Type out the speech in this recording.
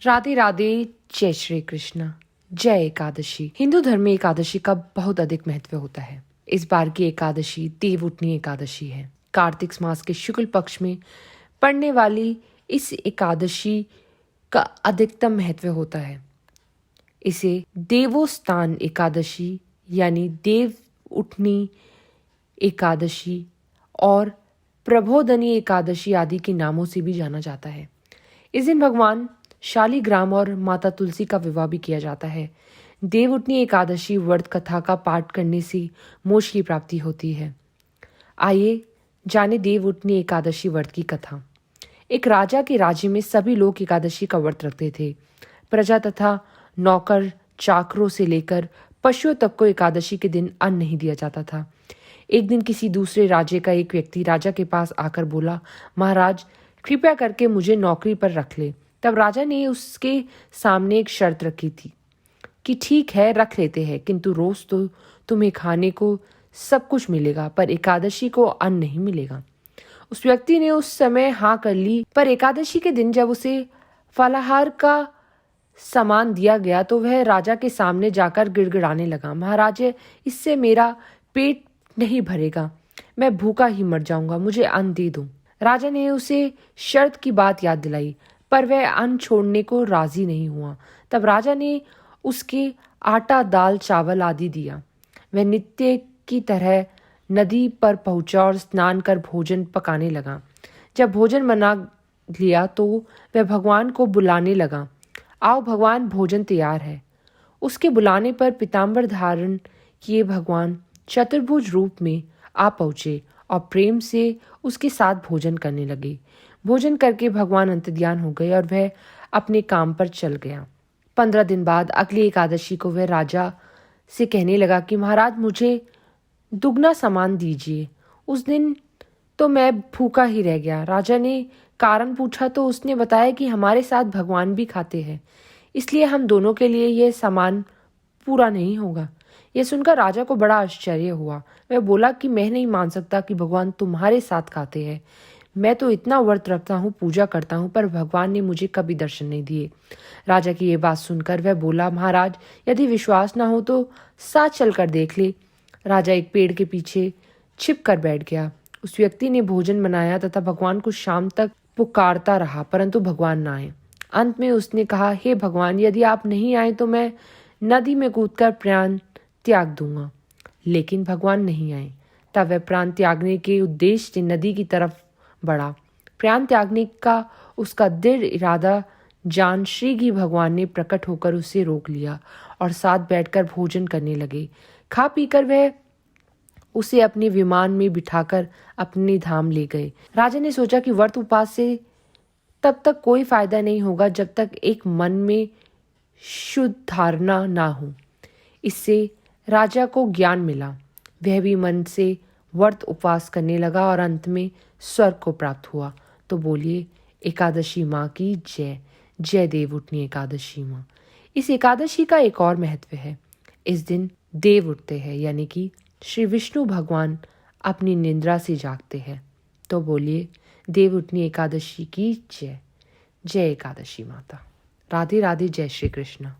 राधे राधे, जय श्री कृष्ण, जय एकादशी। हिंदू धर्म में एकादशी का बहुत अधिक महत्व होता है। इस बार की एकादशी देवउठनी एकादशी है। कार्तिक मास के शुक्ल पक्ष में पड़ने वाली इस एकादशी का अधिकतम महत्व होता है। इसे देवोत्थान एकादशी यानी देव उठनी एकादशी और प्रबोधनी एकादशी आदि के नामों से भी जाना जाता है। इस दिन भगवान शालिग्राम और माता तुलसी का विवाह भी किया जाता है। देवउठनी एकादशी व्रत कथा का पाठ करने से मोक्ष की प्राप्ति होती है। आइए जाने देवउठनी एकादशी व्रत की कथा। एक राजा के राज्य में सभी लोग एकादशी का व्रत रखते थे। प्रजा तथा नौकर चाकरों से लेकर पशुओं तक को एकादशी के दिन अन्न नहीं दिया जाता था। एक दिन किसी दूसरे राज्य का एक व्यक्ति राजा के पास आकर बोला, महाराज कृपया करके मुझे नौकरी पर रख ले। तब राजा ने उसके सामने एक शर्त रखी थी कि ठीक है रख लेते हैं, किंतु रोज तो तुम्हें खाने को सब कुछ मिलेगा, पर एकादशी को अन्न नहीं मिलेगा। उस व्यक्ति ने उस समय हाँ कर ली, पर एकादशी के दिन जब उसे फलाहार का सामान दिया गया तो वह राजा के सामने जाकर गिड़गिड़ाने लगा, महाराज इससे मेरा पेट नहीं भरेगा, मैं भूखा ही मर जाऊंगा, मुझे अन्न दे दो। राजा ने उसे शर्त की बात याद दिलाई, पर वह अन्न छोड़ने को राजी नहीं हुआ। तब राजा ने उसके आटा दाल चावल आदि दिया। वह नित्य की तरह नदी पर पहुंचा और स्नान कर भोजन पकाने लगा। जब भोजन बना लिया तो वह भगवान को बुलाने लगा, आओ भगवान भोजन तैयार है। उसके बुलाने पर पीताम्बर धारण किए भगवान चतुर्भुज रूप में आ पहुंचे और प्रेम से उसके साथ भोजन करने लगे। भोजन करके भगवान अंतर्ध्यान हो गए और वह अपने काम पर चल गया। 15 दिन बाद अगली एकादशी को वह राजा से कहने लगा कि महाराज मुझे दुगना सामान दीजिए। उस दिन तो मैं भूखा ही रह गया। राजा ने कारण पूछा तो उसने बताया कि हमारे साथ भगवान भी खाते हैं, इसलिए हम दोनों के लिए यह सामान पूरा नहीं होगा। यह सुनकर राजा को बड़ा आश्चर्य हुआ। वह बोला कि मैं नहीं मान सकता कि भगवान तुम्हारे साथ खाते हैं। मैं तो इतना व्रत रखता हूँ, पूजा करता हूँ, पर भगवान ने मुझे कभी दर्शन नहीं दिए। राजा की ये बात सुनकर वह बोला, महाराज यदि विश्वास ना हो तो साथ चल कर देख ले। राजा एक पेड़ के पीछे छिप कर बैठ गया। उस व्यक्ति ने भोजन बनाया तथा भगवान को शाम तक पुकारता रहा, परंतु भगवान न आए। अंत में उसने कहा, हे भगवान यदि आप नहीं आए तो मैं नदी में कूदकर प्राण त्याग दूंगा। लेकिन भगवान नहीं आए। तब वह प्राण त्यागने के उद्देश्य से नदी की तरफ बढ़ा। प्राण त्यागने का उसका दृढ़ इरादा जान श्री भगवान ने प्रकट होकर उसे रोक लिया और साथ बैठकर भोजन करने लगे। खा पीकर वह उसे अपने विमान में बिठाकर अपने धाम ले गए। राजा ने सोचा कि व्रत उपवास से तब तक कोई फायदा नहीं होगा जब तक एक मन में शुद्ध धारणा ना हो। इससे राजा को ज्ञान मिला। वह भी मन से व्रत उपवास करने लगा और अंत में स्वर्ग को प्राप्त हुआ। तो बोलिए एकादशी माँ की जय। जय देवउठनी एकादशी माँ। इस एकादशी का एक और महत्व है। इस दिन देव उठते हैं, यानी कि श्री विष्णु भगवान अपनी निद्रा से जागते हैं। तो बोलिए देवउठनी एकादशी की जय। जय एकादशी माता। राधे राधे, जय श्री कृष्ण।